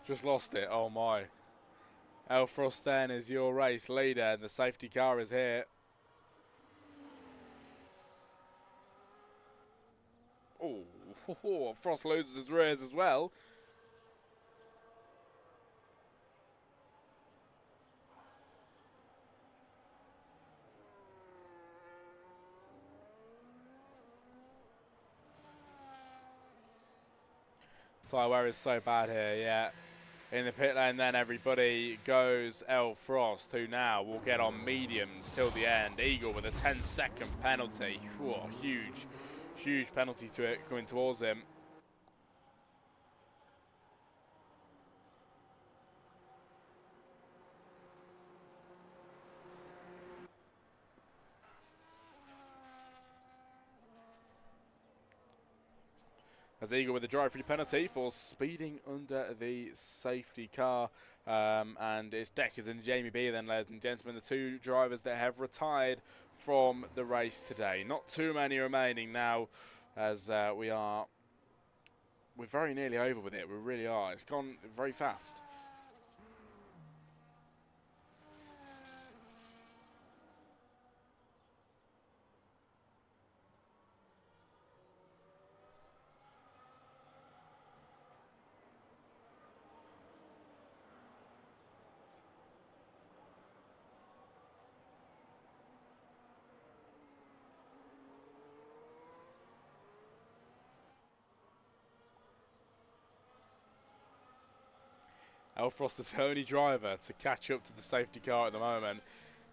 Just lost it, oh my. Elfrost then is your race leader, and the safety car is here. Oh, Frost loses his rears as well. Tyre wear is so bad here, yeah. In the pit lane then everybody goes Frost, who now will get on mediums till the end. Eagle with a 10-second penalty. Whoa, huge penalty to it coming towards him. As Eagle with a drive-free penalty for speeding under the safety car. And it's Deckers and Jamie B then, ladies and gentlemen, the 2 drivers that have retired from the race today. Not too many remaining now, as we're very nearly over with it. We really are. It's gone very fast. Elfrost is the only driver to catch up to the safety car at the moment.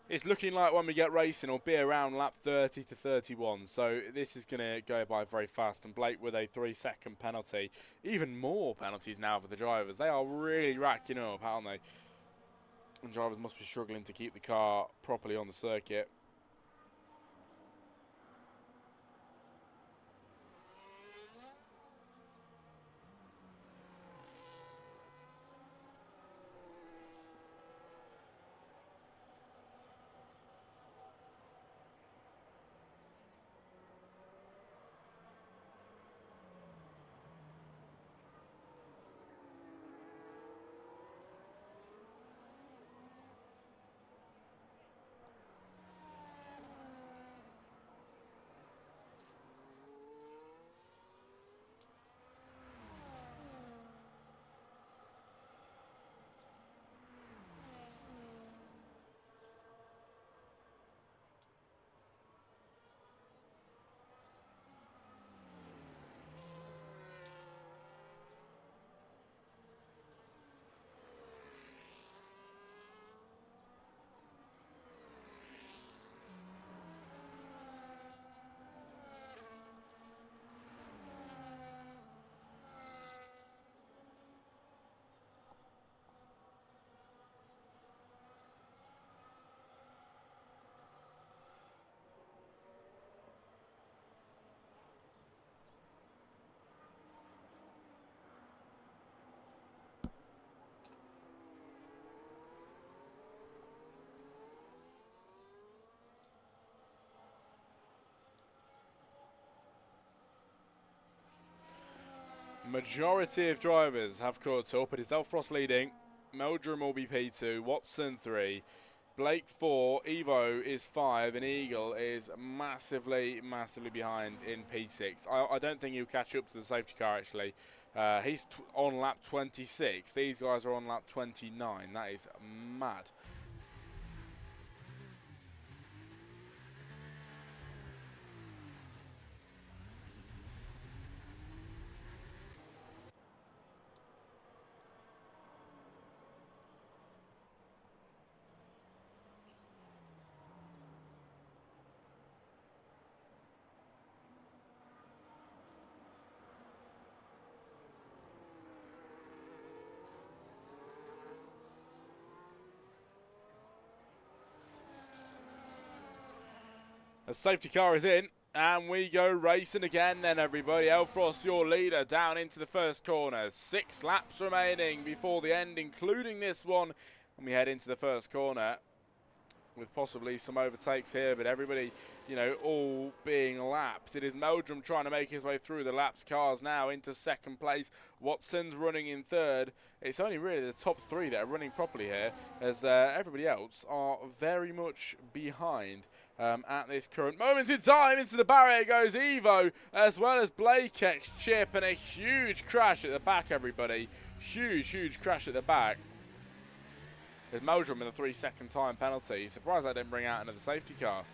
It's looking like when we get racing, it'll be around lap 30 to 31. So this is going to go by very fast. And Blake with a 3-second penalty. Even more penalties now for the drivers. They are really racking up, aren't they? And drivers must be struggling to keep the car properly on the circuit. Majority of drivers have caught up. It is Elfrost leading. Meldrum will be P2. Watson 3. Blake 4. Evo is 5. And Eagle is massively behind in P6. I don't think he'll catch up to the safety car, actually. He's on lap 26. These guys are on lap 29. That is mad. The safety car is in, and we go racing again then, everybody. Elfrost, your leader, down into the first corner. 6 laps remaining before the end, including this one, when we head into the first corner, with possibly some overtakes here, but everybody, you know, all being lapped. It is Meldrum trying to make his way through the lapped cars now into second place. Watson's running in third. It's only really the top 3 that are running properly here, as everybody else are very much behind. At this current moment in time. Into the barrier goes Evo, as well as Blake X Chip, and a huge crash at the back, everybody. Huge crash at the back. There's Meldrum in a 3-second time penalty. Surprised they didn't bring out another safety car.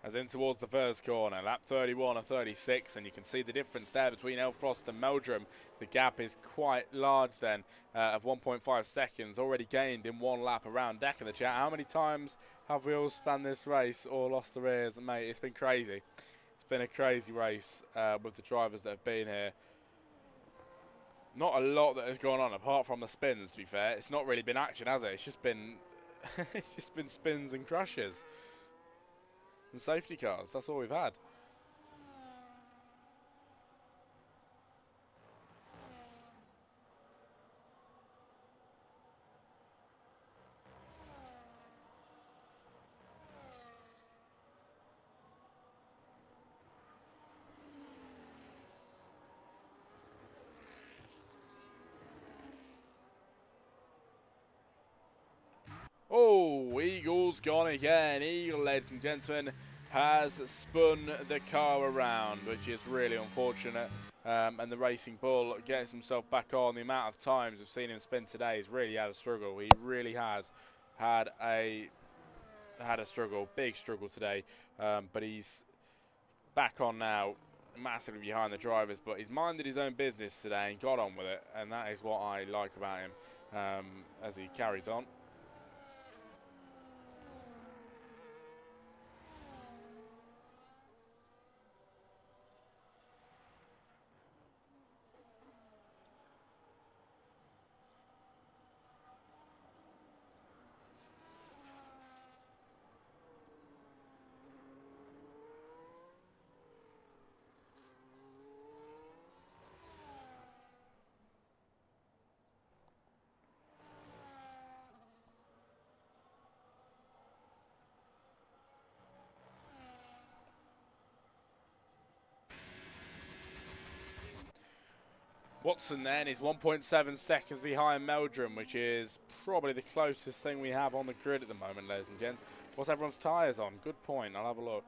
As in towards the first corner, lap 31 or 36, and you can see the difference there between Elfrost and Meldrum. The gap is quite large then, of 1.5 seconds, already gained in 1 lap around deck of the chat. How many times have we all spun this race or lost the rears? Mate, it's been crazy. It's been a crazy race with the drivers that have been here. Not a lot that has gone on apart from the spins, to be fair. It's not really been action, has it? It's just been, it's just been spins and crashes. And safety cars, that's all we've had. Oh, Eagle's gone again. Eagle, ladies and gentlemen, has spun the car around, which is really unfortunate. And the Racing Bull gets himself back on. The amount of times we've seen him spin today, he's really had a struggle. He really has had a struggle, big struggle today. But he's back on now, massively behind the drivers. But he's minded his own business today and got on with it. And that is what I like about him as he carries on. Watson then is 1.7 seconds behind Meldrum, which is probably the closest thing we have on the grid at the moment, ladies and gents. What's everyone's tyres on? Good point. I'll have a look.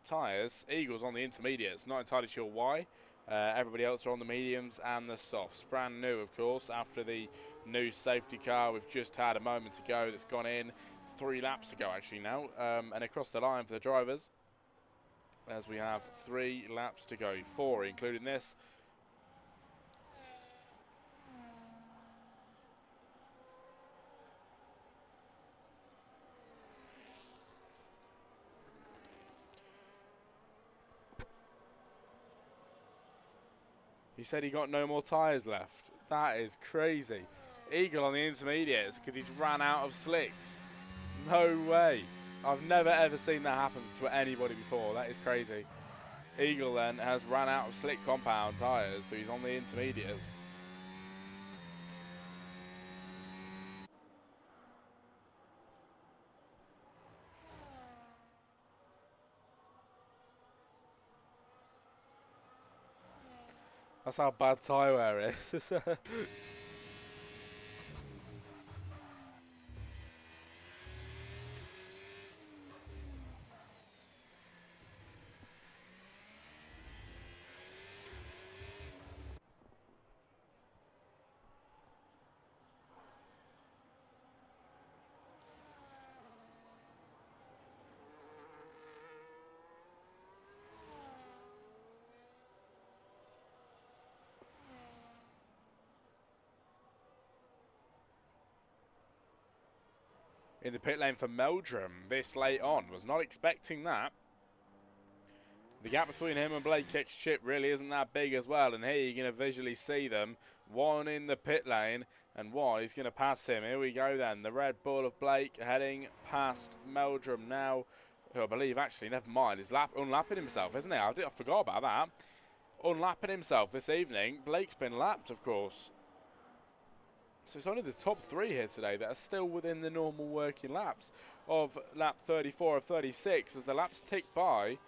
Tyres, Eagles on the intermediates. Not entirely sure why. Everybody else are on the mediums and the softs. Brand new, of course, after the new safety car we've just had a moment ago that's gone in 3 laps ago, actually, now. And across the line for the drivers, as we have 3 laps to go. 4, including this. He said he got no more tyres left. That is crazy. Eagle on the intermediates because he's ran out of slicks. No way. I've never ever seen that happen to anybody before. That is crazy. Eagle then has ran out of slick compound tyres, so he's on the intermediates. That's how bad tyre wear is. In the pit lane for Meldrum this late on. Was not expecting that. The gap between him and Blake Kick's chip really isn't that big as well. And here you're going to visually see them. One in the pit lane and one is going to pass him. Here we go then. The Red Bull of Blake heading past Meldrum now. Who I believe actually, never mind, is unlapping himself, isn't he? I forgot about that. Unlapping himself this evening. Blake's been lapped, of course. So it's only the top 3 here today that are still within the normal working laps of lap 34 of 36 as the laps tick by.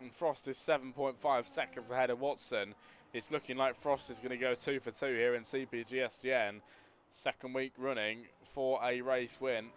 And Frost is 7.5 seconds ahead of Watson. It's looking like Frost is going to go 2 for 2 here in CPG SGN. Second week running for a race win.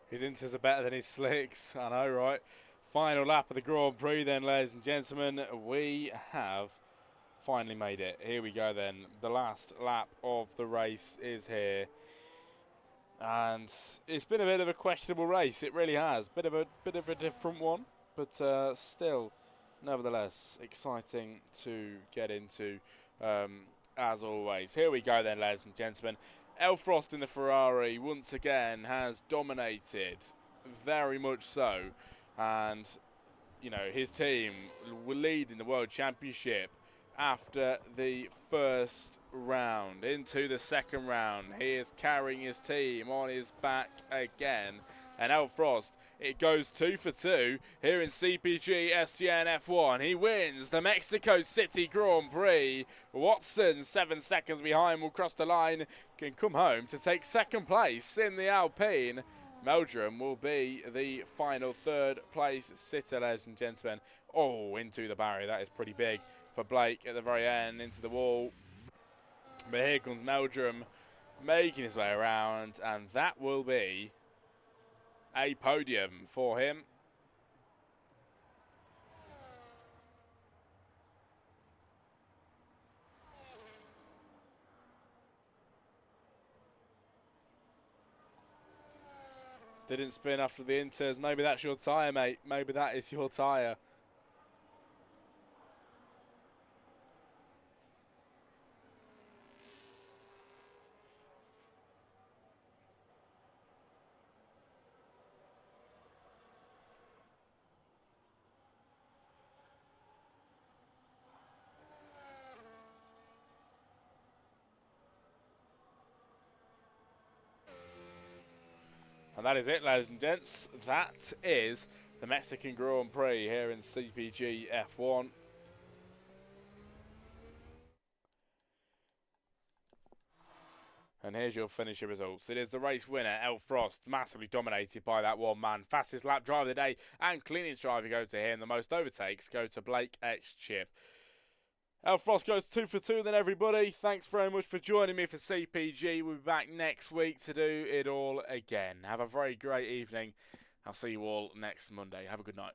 His inters are better than his slicks. I know, right? Final lap of the Grand Prix then, ladies and gentlemen. We have finally made it. Here we go then. The last lap of the race is here. And it's been a bit of a questionable race. It really has. Bit of a different one. But still, nevertheless, exciting to get into, as always. Here we go then, ladies and gentlemen. Elfrost in the Ferrari once again has dominated, very much so, and you know his team will lead in the World Championship after the first round. Into the second round, he is carrying his team on his back again, and Elfrost, it goes 2 for 2 here in CPG SGN F1. He wins the Mexico City Grand Prix. Watson, 7 seconds behind, will cross the line, can come home to take second place in the Alpine. Meldrum will be the final third place sitter, ladies and gentlemen. Oh, into the barrier. That is pretty big for Blake at the very end, into the wall. But here comes Meldrum making his way around, and that will be a podium for him. Didn't spin after the inters. Maybe that's your tyre, mate. Maybe that is your tyre. And that is it, ladies and gents. That is the Mexican Grand Prix here in CPG F1. And here's your finisher results. It is the race winner, Elfrost, massively dominated by that one man. Fastest lap driver of the day and cleanest driver go to him. The most overtakes go to Blake X Chip. Elfrost goes 2 for 2 then, everybody. Thanks very much for joining me for CPG. We'll be back next week to do it all again. Have a very great evening. I'll see you all next Monday. Have a good night.